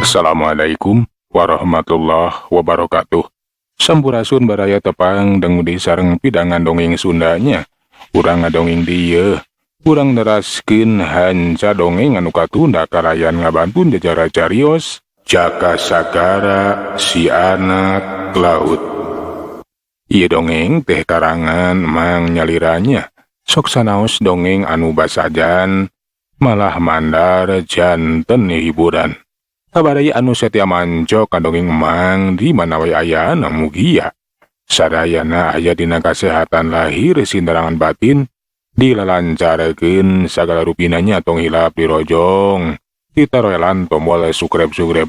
Assalamualaikum warahmatullahi wabarakatuh. Sampurasun baraya tepang dengudi sareng pidangan dongeng Sundanya. Urang ngadongeng dia. Urang neraskeun hanca dongeng anu katunda karayan ngabantun jajara carios Jaka Sagara si anak laut. Ieu dongeng teh karangan mang nyaliranya. Sok sanaos dongeng anu basajan malah mandar janten hiburan. Kabaraya anu setia manco kadongeng mang di mana wae aya mugia. Sadayana aya dina kasehatan lahir sindarangan batin dilalancarekeun sagala rupinanya tong hilap dirojong. Ditaroelan tombol sukrep-sukrep.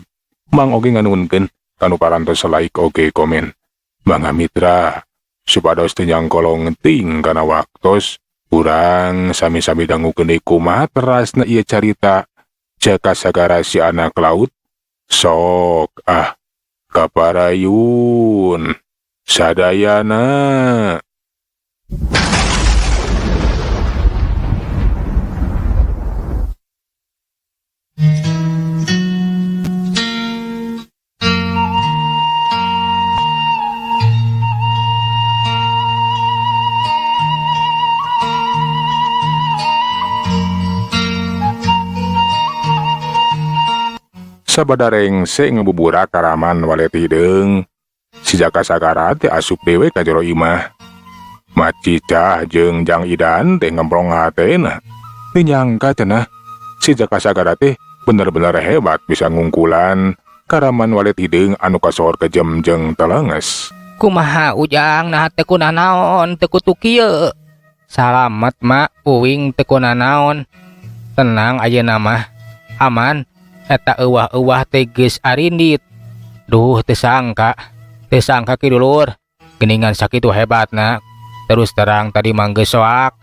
Mang oge nganuhunkeun kanu parantos like oge komen. Mangga mitra, supados teu nyangkolong ting kana waktos urang sami-sami dangukeun deui kumaha terasna ieu carita Jaka Sagara si anak laut. Sok kaparayun sadayana. Sabadareng se ngebubura karaman walet hideung, si Jaka Sagara teh asup dewe ka jero imah. Macicah jeung Jang Idan teh ngemprong hatena. Teu nyangka cenah si Jaka Sagara teh bener-bener hebat bisa ngungkulan karaman walet hideung anu kasohor kejem jeung telenges. Kumaha Ujang nah teu kuna naon teu kudu kieu. Salamet mak uing teu kuna naon. Tenang ayeuna mah aman. Eta euwah-euwah teh geus arindit. Duh teu sangka ki dulur geuningan sakitu hebatna. Terus terang tadi mah geus soak.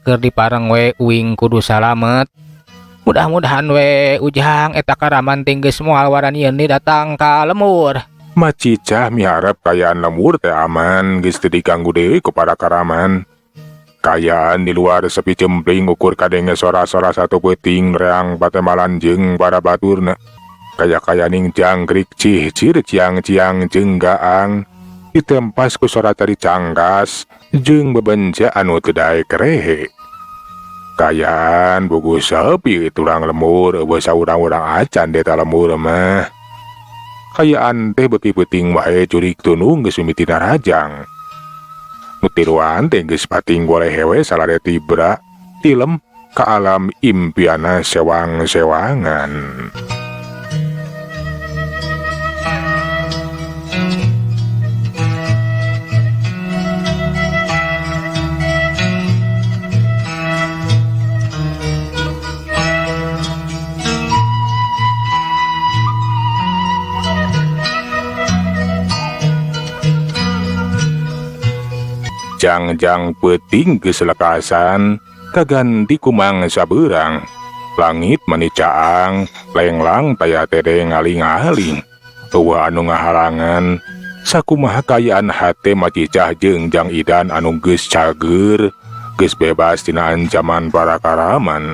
Keur dipareng we uing kudu salamet. Mudah-mudahan we Ujang eta karaman teh geus moal waranieun datang ka lemur. Macicah miharep kayaan lemur teh aman geus teu diganggu deui ku para karaman. Kayaan di luar sepi cempling ukur kadenge sora-sora satu peuting reang patemalan jeung para baturna. Kaya-kayaning jangkrik cih-cir ciang-ciang jeung gaang ditempas ku sora tari canggas jeung bebenca anu teu daek rehe. Kayaan bugu sepi turang lemur eueuh saurang-urang acan deta lemur mah. Kayaan teh beuki peuting wae curik tunung geus mimitina rajang. Nutiruan teh geus pating goleh hewe salade tibra tilem ka alam impiana sewang-sewangan. Jang-jang peuting geus lekasan kaganti kumang sabeurang. Langit mani caang, lenglang taya tede ngaling-aling. Eueuh anu ngahalangan sakumaha kayaan hate Macicah jeung Jang Idan anu geus cager, geus bebas tina ancaman para karaman.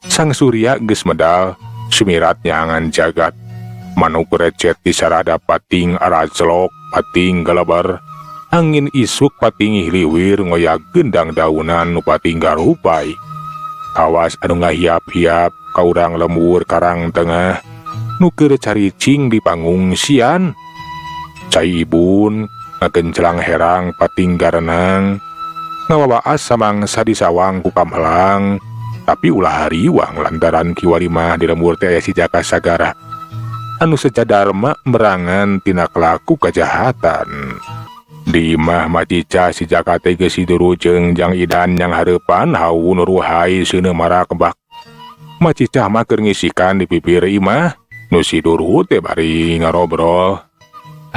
Sang Surya geus medal sumirat nyangan jagat. Manuk recet di sarada pating arajlok, pating galeber. Angin isuk pating hiliwir ngoyak gendang daunan nu pating garupay. Awas anu ngahiap-hiap ka urang lemur karang tengah nu keur caricing di pangungsian. Cai ibun ngakencelang herang pating garenang ngawawaas samangsa di sawang ku kamhelang. Tapi ulah hariwang lantaran kiwari mah di lemur teh aya si Jaka Sagara anu sejadarma merangan tina kelaku kajahatan. Di imah Macicah si Jaka teh geus siduru jeung Jang Idan yang hareupan hawu nuruhai seuneu mara kebak. Macicah mah keur ngisikan di pipir imah, nu siduru teh bari ngarobrol.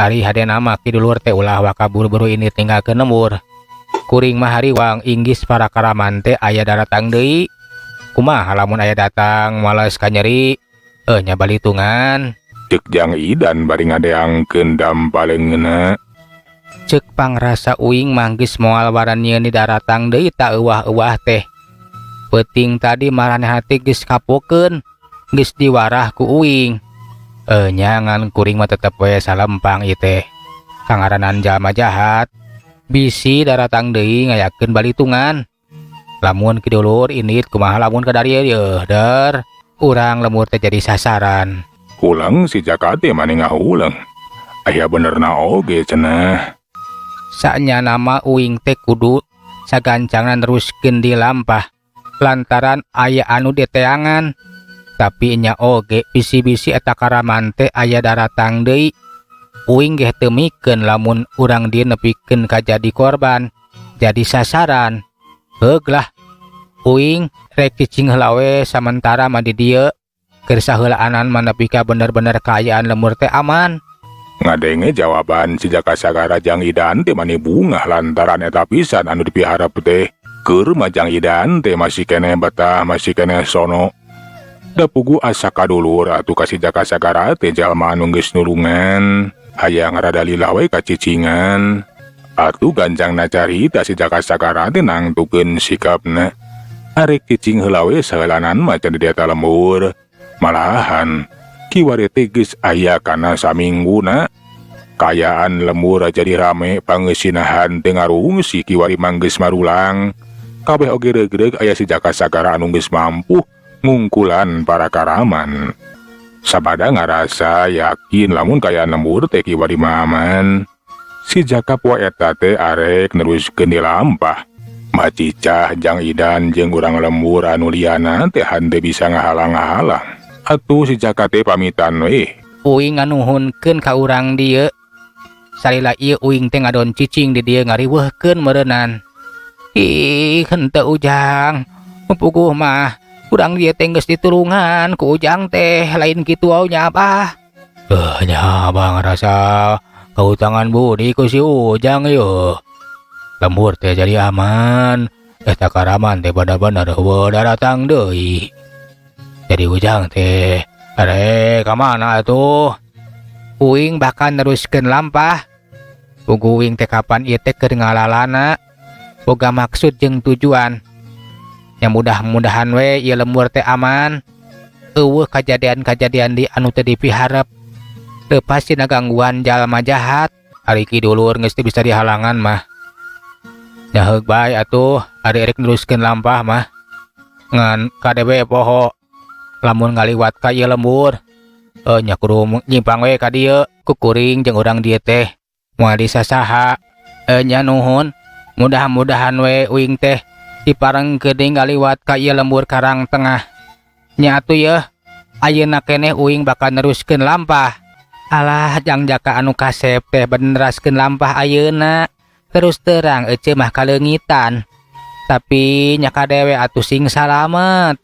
Ari hadena mah ki dulur teh ulah waka buru-buru ini tinggalkeun lemur. Kuring mah hariwang inggis para karaman teh aya daratang deui. Kumaha lamun aya datang males ka nyeri? Nya balitungan. Ceuk Jang Idan bari ngadeangkeun dampaleungeuna. Ceuk pangrasa uing manggis moal waranieun di daratang deui ta euwah-euwah teh. Peuting tadi maraneh hati geus kapokeun, geus diwarah ku uing. Nyangan kuring mah tetep we salempang ieu teh. Kangaranan jalma jahat bisi daratang deui ngayakeun balitungan. Lamun kidulur init kumaha lamun kadarieu yeuh der. Urang lemur teh jadi sasaran. Ulang si Jaka teh mani ngaulang. Aya benerna oge cenah. Saanya nama uing teh kudu sagancangna neruskeun di lampah lantaran aya anu deteangan. Tapi nya oge bisi-bisi eta karaman teh aya daratang deui. Uing ge teu mikeun lamun urang dieu nepikeun ka jadi korban, jadi sasaran. Heuglah uing rek cicing heula we samentara mah di dieu keur saheulaanan nepi ka bener-bener kaayaan lemur teh aman. Ngadenge jawaban si Jaka Sagara Jang Idan teh mani bungah lantaran eta pisan anu dipiharep teh. Keur mah Jang Idan teh masih keneh betah, masih keneh sono. Da pugu asa kadulur atuh ka si Jaka Sagara teh jalma anu geus nulungan. Hayang rada lila we kacicingan. Atuh ganjangna carita si Jaka Sagara teh nangtukeun sikapna. Arek cicing heula we saheulanan mah can di eta lembur. Malahan kiwari teh geus aya kana samingguna. Kayaan lembur jadi rame pangeusinahan teh ngarungsi kiwari mah geus marulang. Kabeh oge regreg aya si Jaka Sagara anu geus mampu ngungkulan para karaman. Sabada ngarasa yakin lamun kayaan lembur teh kiwari mah aman. Si Jaka poe eta teh arek neruskeun di lampah. Macicah Jang Idan jeung urang lembur anu liana teh henteu bisa ngahalang-halang. Atuh si Jaka teh pamitan we. Uing nganuhunkeun ka urang dieu. Salila ieu uing teh ngadon cicing di dieu ngariweuhkeun meureunnan. Ih, henteu Ujang. Puguh mah urang dieu teh geus ditulungan ku Ujang teh, lain kitu nya Abah. Nya Abah ngarasa kautangan budi ku si Ujang yeuh. Lembur teh jadi aman. Eta karaman teh bener-bener heueuh daratang deui. Jadi Ujang teh arek ka mana atuh? Uing bakal neruskeun lampah. Pugu uing teh kapan ieu teh keur ngalalana. Boga maksud jeung tujuan. Ya mudah-mudahan we ieu lembur teh aman. Eueuh kajadian-kajadian di anu teu dipiharep. Teu pasti gangguan jalma jahat. Ari kidulur geus teu bisa dihalangan mah. Nya heug bae atuh ari rek neruskeun lampah mah. Ngan KDB poho. Lamun ngaliwat ka ieu lembur. Nya kudu nyimpang we ka dieu ku kuring jeung urang dieu teh. Moal disasaha. Nya nuhun. Mudah-mudahan we uing teh diparengkeun ngaliwat ka ieu lembur karang tengah. Nya atuh yeuh. Ayeuna keneh uing bakal neruskeun lampah. Alah Jang Jaka anu kasep teh beneraskeun lampah ayeuna. Terus terang ece mah kaleungitan. Tapi nya kadewe atuh sing salamet.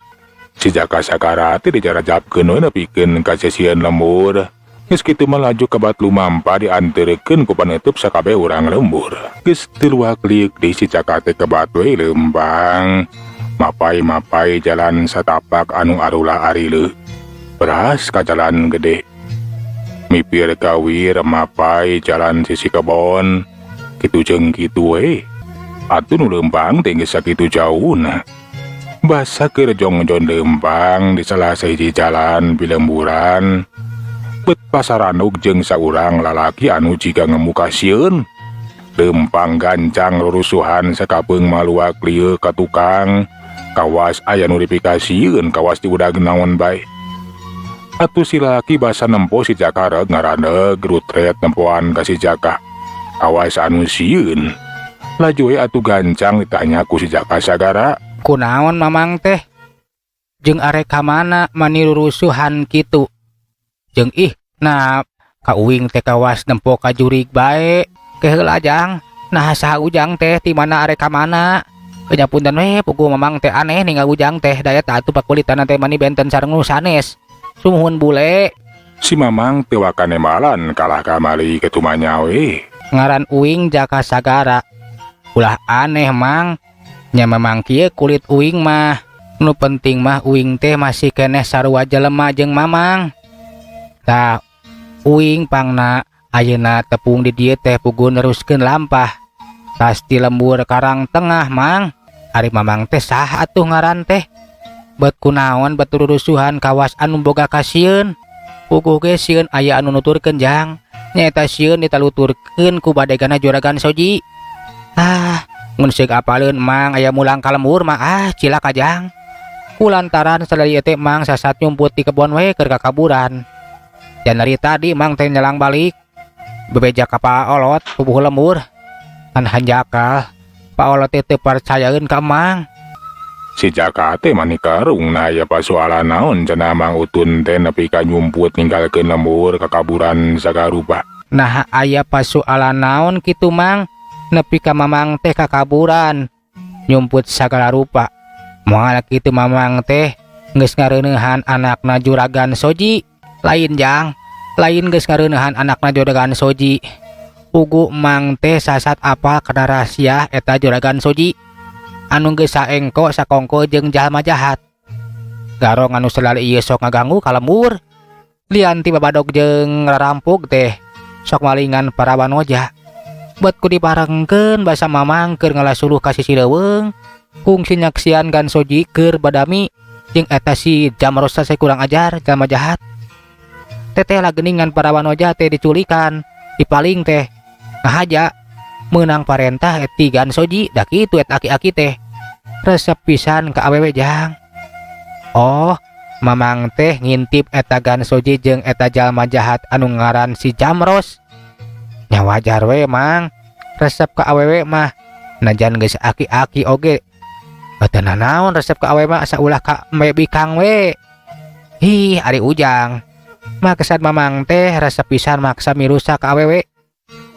Si Jaka Sagara teh dijarajabkeun we nepikeun kasesian lembur. Geus kitu mah laju kebat lumampa dianterkeun ku paneutup sakabeh urang lembur. Geus teu luak liuk di si Jaka teh kebat we leumpang. Mapai-mapai jalan satapak anu arula arileuh. Beras ka jalan gede. Mipir kawir mapai jalan sisi kebon. Kitu jeung kitu we. Atuh nu leumpang teh geus sakitu jauhna. Basa keur jongjon leumpang di salah sahiji jalan pilemburan. Bet pasaranug jeung saurang lalaki anu jiga ngemukasieun. Leumpang gancang rurusuhan sakapeung maluak lieu ka tukang. Kawas aya nu dipikasieun kawas diudag naon bae. Atuh si lalaki basa nempo si Jaka reg ngaraneg rutret nempoan ka si Jaka. Kawas anu sieun. Laju we atuh gancang ditanya ku si Jaka Sagara. Kunaon mamang teh? Jeung arek ka mana mani rurusuhan kitu? Jeung ih, nah ka uing teh kawas nempo ka jurig bae. Keheula Jang, nah saha Ujang teh ti mana arek ka mana? Panyapunten we puguh mamang teh aneh ningal Ujang teh daya tatu pakulitan teh mani benten sareng nu sanes. Sumuhun bule. Si Mamang teu wakane malan kalah kamali ketumanya we. Ngaran uing Jaka Sagara. Ulah aneh mang. Nya memang kieu kulit uing mah. Nu penting mah uing teh masih keneh sarua jelema jeung mamang. Tah, uing pangna ayeuna tepung di dieu teh puguh neruskeun lampah. Pasti lembur karang tengah mang. Ari mamang teh saha atuh ngaran teh? Bet kunaon bet rurusuhan kawas anu boga kasieun. Puguh ge sieun aya anu nuturkeun Jang. Nyaeta sieun ditaluturkeun ku badegana Juragan Soji. Mun seug apaleun Mang aya mulang ka lembur mah cilaka Jang. Kulantaran sadari teh Mang sasat nyumput di kebon we keur kakaburan. Dan dari tadi Mang teh nyelang balik bebeja ka Paolot pupuh lembur. Kan hanjakal Paolot teh teu percayaeun ka Mang. Si Jaka teh manikarung na aya pasoalan naon cenah Mang Utun teh nepi ka nyumput ninggalkeun lembur ka kaburan sagarupa. Nah aya pasoalan naon kitu Mang nepi ka Mamang teh ka kaburan nyumput sagala rupa. Moal kitu Mamang teh geus ngareuneuhan anakna Juragan Soji. Lain Jang, lain geus ngareuneuhan anakna Juragan Soji. Puguh Mang teh sasat apal kana rahasia eta Juragan Soji. Anu geus saengko sakongko jeung jalma jahat. Garong anu salali ieu sok ngaganggu ka lembur. Lian ti babadog jeung rarampug teh sok malingan para wanoja. Bet ku diparengkeun basa Mamang keur ngalasuluh ka sisi leuweung. Kungsi nyaksian Gan Soji keur badami jeung eta si Jamros teh kurang ajar jalma jahat. Teteh lageningan para wanoja teh diculikan, dipaling teh. Ngahaja meunang parentah eti Gan Soji da kitu et aki-aki teh resep pisan ka awewe Jang. Oh, Mamang teh ngintip eta Gan Soji jeung eta jalma jahat anu ngaran si Jamros. Nya wajar we Mang, resep ka awewe mah najan geus aki-aki oge. Teu naon resep ka awewe mah asa ulah ka mbe bikang we. Hi, ari Ujang. Maksad Mamang teh resep pisan maksa mirusa ka awewe.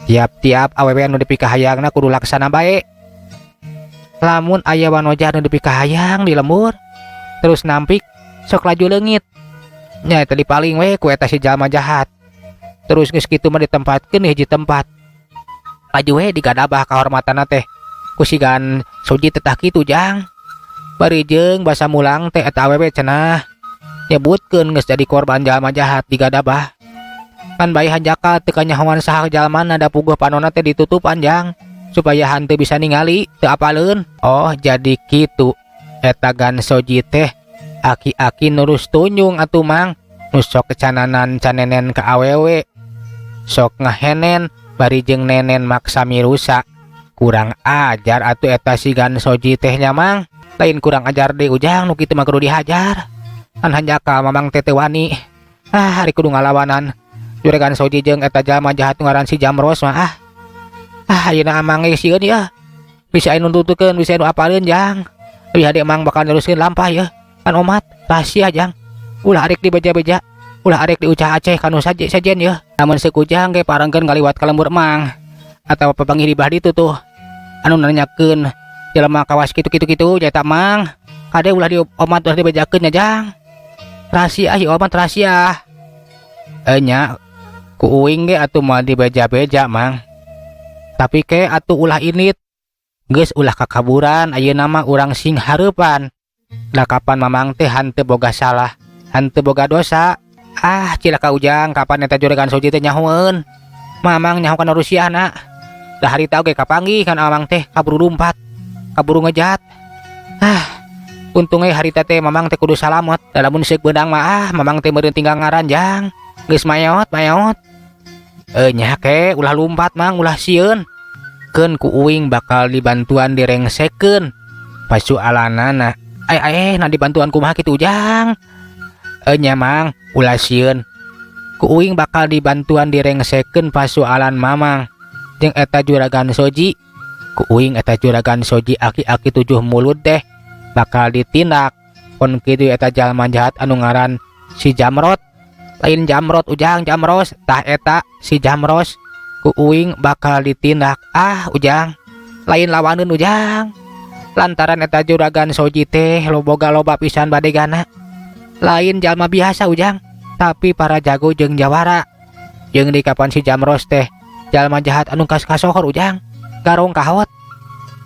Tiap-tiap awewe anu dipikahayangna kudu laksana bae. Lamun aya wanoja anu dipikahayang di lembur terus nampik sok laju leungit. Nya eta dipaling we ku eta si jalma jahat. Terus geus kitu mah ditempatkeun di hiji tempat. Laju we digadabah kahormatanna teh ku si Gan Soji tetah kitu Jang. Bari jeung basa mulang teh eta awewe cenah nyebutkeun geus jadi korban jalma jahat digadabah. Kan bayi hanjaka teu kanyahoan saha jalmana da puguh panonna teh ditutup panjang supaya hanteu bisa ningali teu apaleun. Oh jadi kitu eta Gan Soji teh aki-aki nurus tunjung atuh Mang nu sok kecananan canenen ka awewe sok ngahenen bari jeung nenen maksa mirusa. Kurang ajar atuh eta si Gan Soji teh nya Mang. Lain kurang ajar deui Ujang nu kitu mah kudu dihajar. Kan hanjaka Mamang teh teu wani. Ari kudu ngalawanan Juragan Soji jeung eta jalma jahat ngaran si Jamros mah ayeuna Amang geus sieun ya. Bisa anu nuntutkeun, bisa anu apaleun Jang. Abi hade Mang bakal neruskeun lampah ya. Kan omat rahasia Jang. Ulah arek dibeja-beja, ulah arek diucah aceh kanu sajen ya. Namun sekujang ge parengkeun ngaliwat ka lembur Mang. Atawa papanggih di ditu tuh. Anu nanyakeun jelema kawas kitu-kitu nyaeta Mang. Kade ulah di omat ulah dibejakeun ya Jang. Rahasia ieu omat rahasia. Nya ku uing ge atuh mah dibeja-beja Mang. Tapi ke atuh ulah init geus ulah kakaburan ayeuna mah urang sing hareupan. Da kapan Mamang teh hanteu boga salah, hanteu boga dosa. Cilaka Ujang kapan eta Juragan Soji teh nyahoeun. Mamang nyaho kana rusiana. Da harita oge kapanggih kan Mamang teh kaburu lumpat, kaburu ngejat. Untung harita teh Mamang teh kudu salamet. Da lamun seuk beunang mah Mamang teh meureun tinggal ngaran Jang. Geus mayot. Nya ke ulah lumpat Mang, ulah sieun. Keun ku uing bakal dibantuan direngsekeun pasoalanana. Na dibantuan kumaha kitu Ujang? Nya Mang, ulah sieun. Ku uing bakal dibantuan direngsekeun pasoalan Mamang jeung eta Juragan Soji. Ku uing eta Juragan Soji aki-aki 7 mulut teh bakal ditindak. Kon kitu eta jalma jahat anu ngaran si Jamrot. Lain Jamrot Ujang, Jamros tah eta si Jamros. Ku uing bakal ditindak. Ujang, lain lawaneun Ujang. Lantaran eta Juragan Soji teh loba pisan badegana. Lain jalma biasa Ujang, tapi para jago jeung jawara. Jeung di kapan si Jamros teh jalma jahat anu kasohor Ujang. Garong kahot.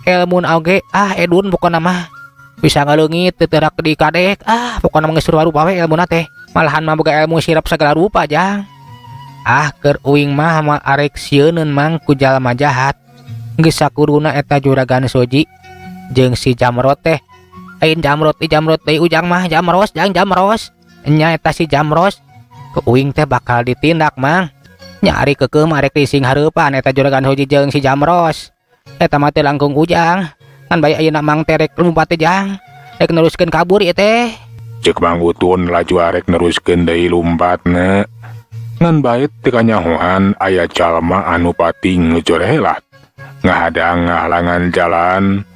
Elmun oge edun pokona mah. Bisa ngaleungit teu teurak di kadek. Pokona mah geus rupa we elmuna teh. Malahan mah boga ilmu sirap segala rupa Jang. Keur uing mah arek sieunun Mang ku jalma jahat. Geus sakuruna eta Juragan Soji jeung si Jamrot teh. Lain Jamrot deui Ujang mah Jamros Jang Jamros. Nya eta si Jamros Ku uing teh bakal ditindak mang. Nyari kekeum arek dising hareupan eta juragan Hoji jeung si Jamros. Eta mah teh langkung ujang. Kan bae ayeuna mang teh rek lumpat teh jang. Rek neruskeun kabur ieu teh. Cek Mang Utun laju arek neruskeun deui lumpatna. Ngan bae teu kanyahoan aya jalma anu pating ngejorelat. Ngahadang ngahalangan jalan.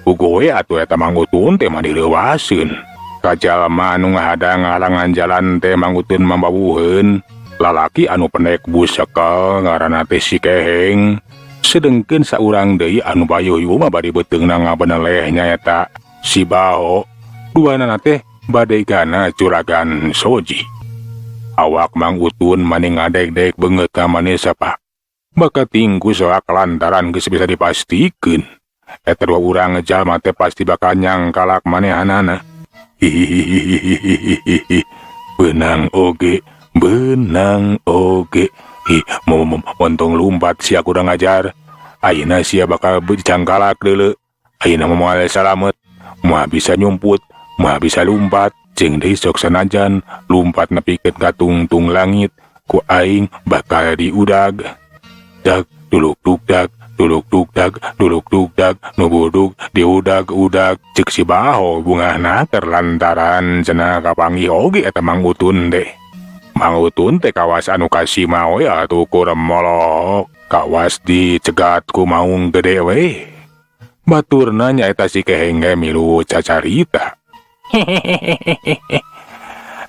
Ugo we atuh eta Mang Utun teh mah direuwaseun. Ka jalma anu ngahadang ngahalangan jalan teh Mang Utun mambawuheun lalaki anu pendek busekel ngaranna teh si Keheng. Sedengkeun saurang deui anu bayuh-yuh mah bari beuteungna ngabeneleh nyaeta si Baho. Duanana teh bade gana Juragan Soji. Awak Mang Utun maning ngadek-dek beungeut ka maneh sapa. Baka tingku soak lantaran geus bisa dipastikeun. Eta dua urang jalma teh pasti bakal nyangkalak manehanana. Hihihihihihihi. Benang oge. Montong lumpat sia kurang ajar. Ayeuna sia bakal dicangkalak deuleu. Ayeuna moal salamet. Moal bisa nyumput, moal bisa lumpat. Jeung deui sok sanajan lumpat nepikeun ka tungtung langit, ku aing bakal diudag. Dag duluk dugdag, duluk dugdag, duluk dugdag, nu budug diudag-udag. Ceuk si Baho bungahna keur lantaran cenah kapanggih oge eta Mang Utun teh. Mang Utun teh kawas anu kasima we atuh ku remolok. Kawas dicegat ku maung gede we. Baturna nyaeta si Keheng ge milu cacarita.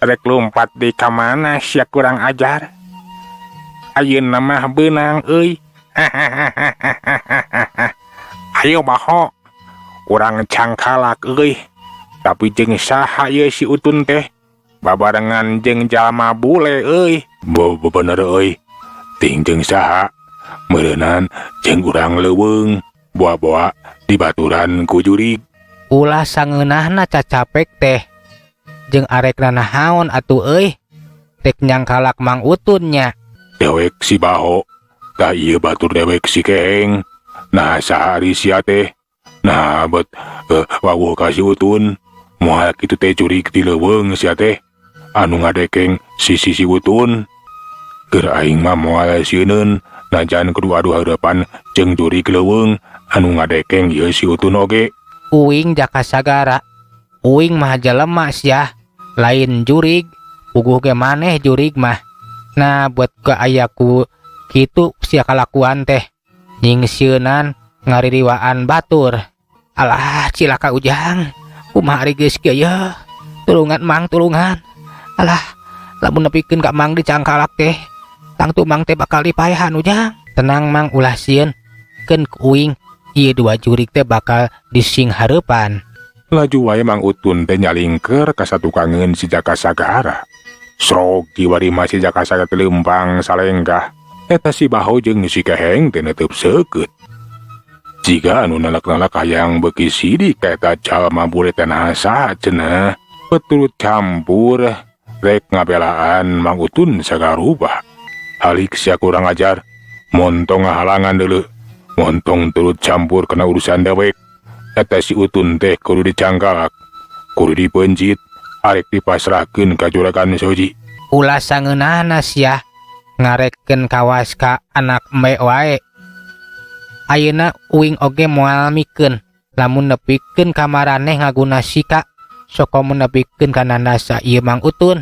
Rek lumpat di kamana sia kurang ajar. Ayeuna mah beunang euy. Ayo Baho. Urang cangkalak euy. Tapi jeung saha ieu si Utun teh? Babarengan jeung jalma bule euy. Bener euy. Ting jeung saha? Meureunan jeung urang leuweung. Boa-boa dibaturan ku jurig. Ulah sangeunahna cacapek teh. Jeung arekna nahaon atuh euy? Tek nyangkalak Mang Utun nya. Dewek si Baho. Tah ieu batur dewek si Keheng. Nah sahari sia teh. Nah bet wawuh ka si Utun. Moal kitu teh jurig di leuweung sia teh. Anu ngadekeng si Utun. Keur aing mah moal sieuneun najan kudu adu hareupan jeung jurig leuweung anu ngadekeng ieu si Utun oge. Uing jaka sagara. Uing mah jelema sia. Lain jurig. Puguh ge maneh jurig mah. Nah buat ke ayaku kitu sia kalakuan teh. Nyingsieunan ngaririwaan batur. Alah cilaka ujang. Kumaha ari geus kieu yeuh. Tulungan Mang tulungan. Alah lamun nepikeun ka Mang dicangkalak teh. Tangtu Mang teh bakal dipaehan ujang. Tenang Mang ulah sieun. Keun ku uing. Ieu dua jurig teh bakal dising hareupan. Laju wae Mang Utun teh nyalingker ka satukangeun si Jaka Sagara. Srog kiwarima si Jaka Sagara teh leumpang salenggah. Eta si Baho jeung si Keheng teh neuteub seukeut. Jiga anu nalak-nalak hayang beuki sidik ka eta jalma bule teh naha cenah. Peturut campur rek ngabelaan Mang Utun sagaruba. Halik sia kurang ajar. Montong ngahalangan deuleu. Montong turut campur kena urusan dewek. Eta si Utun teh kudu dicangkalak, kudu dipeunjit, arek dipasrahkeun ka Juragan Soji. Ulah sangeunahna sia ngarekeun kawas ka anak embe wae. Ayeuna uing oge moal mikeun lamun nepikeun ka maraneh ngaguna sika sok komo nepikeun ka nandasa ieu Mang Utun.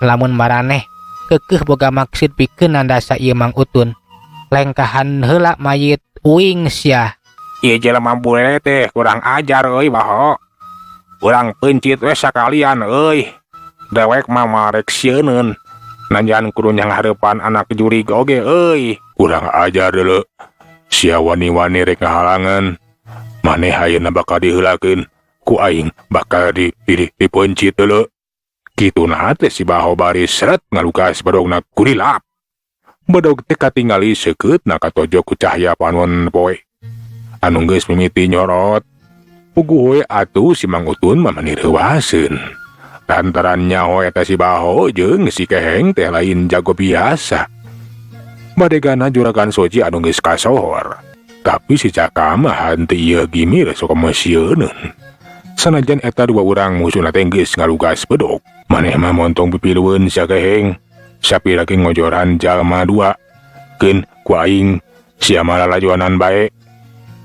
Lamun maraneh keukeuh boga maksud pikeun nandasa ieu Mang Utun. Lengkahan heula mayit uing sia. Ieu jelema bule teh kurang ajar euy Baho. Urang peuncit we sakalian euy. Dewek mah marek sieuneun. Nanjan kudu nyang hareupan anak jurig oge euy. Kurang ajar deuleu. Sia wani-wani rek ngahalangan. Maneh ayeuna bakal diheulakeun ku aing bakal dipeuncit deuleu. Kituna teh si Baho bari seret ngalukas badogna kurilap. Badog teh katingali seukeutna katojo ku cahya panon poe. Anu geus mimiti nyorot. Puguh we atuh si Mang Utun mah manireuwaseun. Lantaran nyaho eta si Baho jeung si Keheng teh lain jago biasa. Badegana Juragan Soji anu geus kasohor. Tapi si Jaka mah henteu ieu gimir sok meusieuneun. Sanajan eta dua urang musuhna teh geus ngalugas bedog. Maneh mah montong pipilueun si Keheng. sapi lagi ngojoran jalma dua. Keun ku aing sia malah lajuanan bae.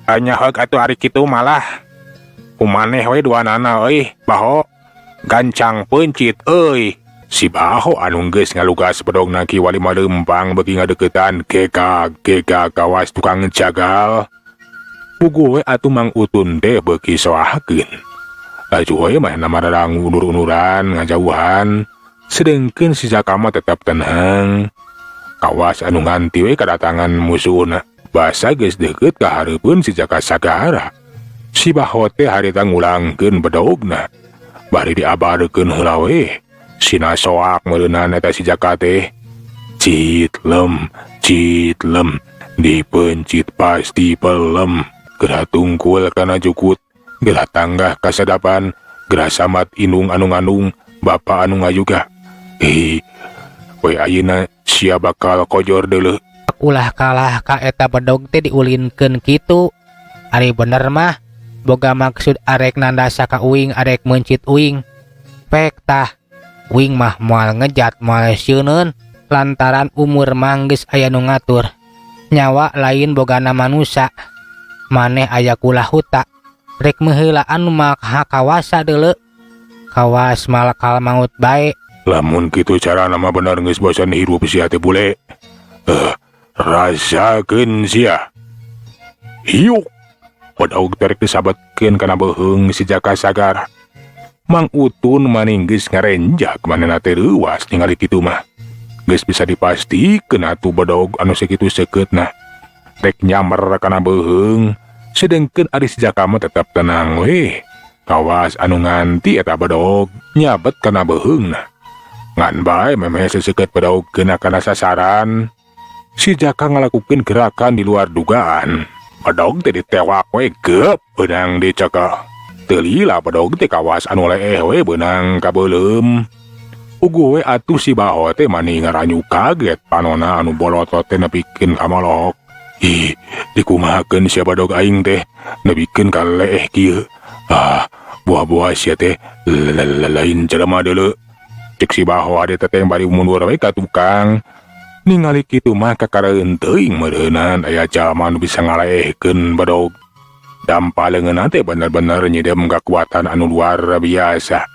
Anya heuk atuh ari kitu malah. Kumaneh we duanana euy, Baho. Gancang pencit euy. Si Baho anu geus ngalugas bedogna ki wali malempang beuki ngadeukeutan gega kawas tukang jagal. Puguh we atuh Mang Utun teh beuki soakeun. Laju we mah namararang unur-unuran ngajauhan. Sedengkeun si Jaka mah tetep tenang. Kawas anu nganti we kadatangan musuhna. Basa geus deukeut ka hareupeun si Jaka Sagara. Si Baho teh harita ngulangkeun bedogna. Bari diabarkeun heula we. Sina soak meureunana eta si Jaka teh. Citlem, dipencit pasti pelem. Gerah tungkul kana jukut, gerah tanggah kasadapan, gerah samat inung anu ngandung, bapa anu ngayuga. We ayeuna sia bakal kojor deuleu. Ulah kalah ka eta bedog teh diulinkeun kitu. Ari bener mah boga maksud arek nandasa ka uing arek mencit uing. Pek tah uing mah moal ngejat moal sieuneuun lantaran umur mah geus aya nu ngatur. Nyawa lain bogana manusia. Maneh aya kulah huta. Rek meheulaan mah hakawasa deuleu. Kawas malakal maut bae. Lamun kitu cara nama bener geus bosan hirup sia teh bule. Rasakeun sia. Hiuk. Podog terek disabetkeun kana beuheung si Jaka Sagara. Mang Utun maning geus ngarenjak manehna teh leuwas ningali kitu mah. Geus bisa dipastikeun atuh bedog anu sakitu seukeutna. Rek nyamar kana beuheung, sedengkeun ari si Jaka mah tetep tenang we. Kawas anu nganti eta bedog nyabet kana beuheungna. Ngan bae memeh seseukeut bedog keuna kana sasaran. Si Jaka ngalakukeun gerakan di luar dugaan. Bedog teh ditewak we geup beunang dicekal. Teu lila bedog teh kawas anu leeh we beunang kabeuleum. Uguh we atuh si Baho teh mani ngaranyu kaget panonna anu bolotot teh nepikeun ka molok. Dikumahakeun sia bedog aing teh nepikeun ka leeh kieu. Buah-buah sia teh lain jelema deuleu. Cek si Baho ade teteh bari mundur we ka tukang. Ningali kitu mah kakareun teuing meureunan aya jalma anu bisa ngalaehkeun bedog. Dampaleungeunna teh bener-bener nyidem kakuatan anu luar biasa.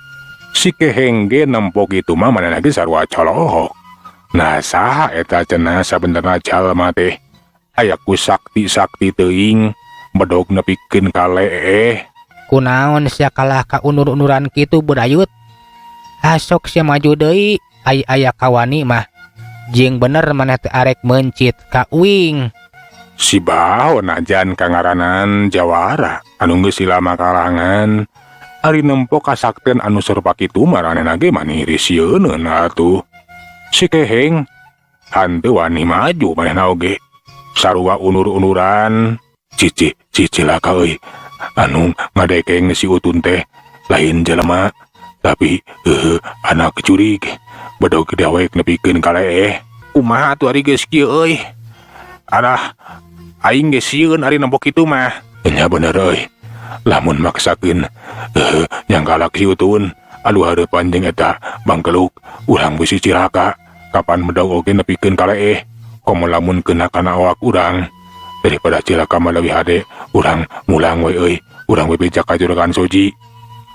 Si Keheng ge nempo kitu mah manehna ge sarua colohok. Nah saha eta cenah sabenerna jalma teh? Aya ku sakti-sakti teuing bedog nepikeun ka leeh. Kunaon sia kalah ka unur-unuran kitu budayut? Asok sia maju deui aya kawani mah. Jeung bener maneh teh arek mencit ka uing. Si Baho najan kangaranan Jawara anu geus silama kalangan. Ari nempo kasaktian anu serupa kitu maranehna ge maneh risieun atuh. Si Keheng hanteu wani maju manehna oge. Sarua unur-unuran. Cici laka euy. Anu ngadekeng si Utun teh lain jelema, tapi anak curig. Bedog dewek nepikeun ka leeh. Kumaha atuh ari geus kieu euy? Adah aing geus sieun ari nempo kitu mah. Nya bener euy. Lamun maksakeun nyangkalak si Utun adu hareupan jeung eta bangkeluk urang bisi ciraka. Kapan bedog oge nepikeun ka leeh. Komo lamun keuna kana awak urang. Daripada cilaka mah leuwih hade urang mulang we euy. Urang we bijak ka juragan Soji.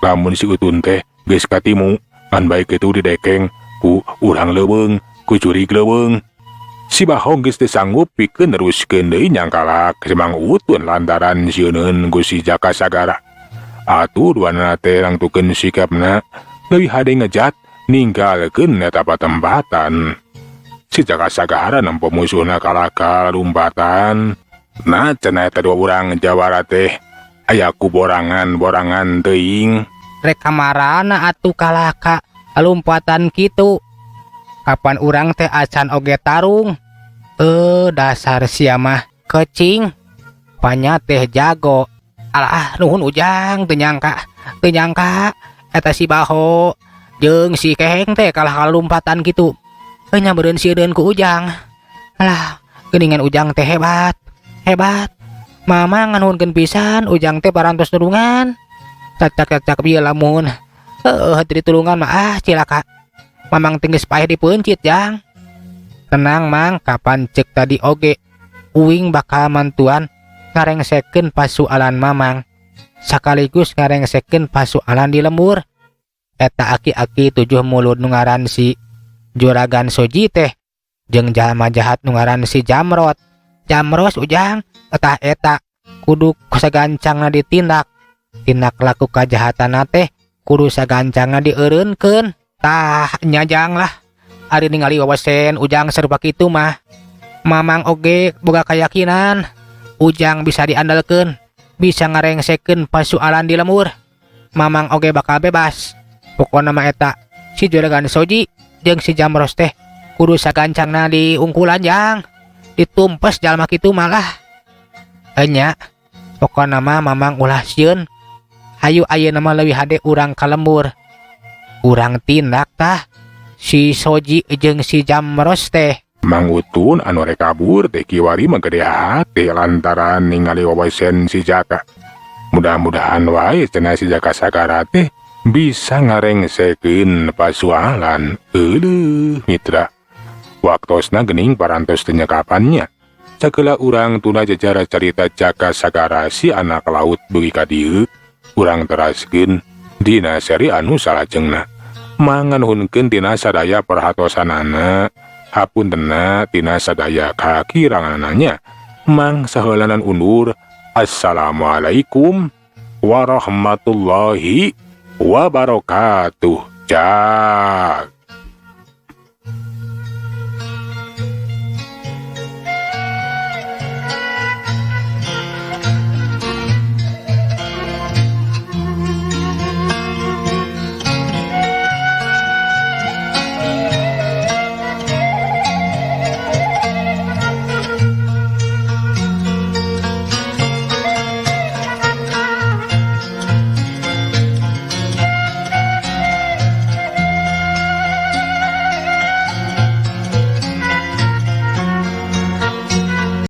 Lamun si Utun teh geus katimu ngan bae kitu didekeng ku urang leuweung, ku curig leuweung. Si Baho geus teu sanggup pikeun neruskeun deui nyangkalak si Mang Utun lantaran sieuneuun ku si Jaka Sagara. Atuh duanana teh nangtukeun sikapna leuwih hade ngejat ninggalkeun eta patempatan. Si Jaka Sagara nempo musuhna kalaka lumpatan. Nah cenah eta dua urang Jawara teh aya ku borangan teuing. Rek kamarana atuh kalaka lumpatan kitu. Kapan urang teh acan oge tarung. Dasar sia mah kecing. Panya teh jago. Alah nuhun Ujang teu nyangka eta si Baho jeung si Keheng teh kalah kalumpatan kitu. Nya beureun sieun ku Ujang. Alah geuningan Ujang teh hebat. Mama nganuhunkeun pisan Ujang teh parantos nulungan. Cacak bieu lamun ditulungan mah cilaka. Mamang teu geus paeh dipencit Jang. Tenang mang, kapan cek tadi oge uing bakal mantuan ngarengsekeun pasualan mamang sakaligus ngarengsekeun pasualan di lembur. Eta aki-aki 7 mulut nu ngaran si Juragan Soji teh jeung jalma jahat nu ngaran si Jamrot. Jamros ujang eta kudu sagancangna ditindak. Tindak laku kajahatana teh kudu sagancangna dieureunkeun. Tah nyajang lah. Ari ningali wawasen ujang serupa kitu mah. Mamang oge boga keyakinan ujang bisa diandalkeun, bisa ngarengsekeun pasualan di lembur. Mamang oge bakal bebas. Pokona mah eta si Juragan Soji jeung si Jamros teh kudu sagancangna diungkulan jang. Ditumpes jalma kitu malah. Enya, pokona mah mamang ulah sieun. Hayu ayeuna mah leuwih hade urang ka lembur. Urang tindak tah si Soji jeung si Jamros teh. Mang Utun anu rek kabur teh kiwari mah gede hate lantaran ningali wawasen si Jaka. Mudah-mudahan wae cenah si Jaka Sagara teh bisa ngarengsekeun pasualan. Euleuh mitra. Waktosna geuning parantos teu nyakapannya. Sakeula urang tuna jajara carita Jaka Sagara si anak laut beuki ka dieu, urang teraskeun dina seri anu salajengna. Manganuhunkeun tina sadaya perhatosanana, hapuntenna tina sadaya kakirangananya. Mang saheulanan undur. Assalamualaikum warahmatullahi wabarakatuh. Jak.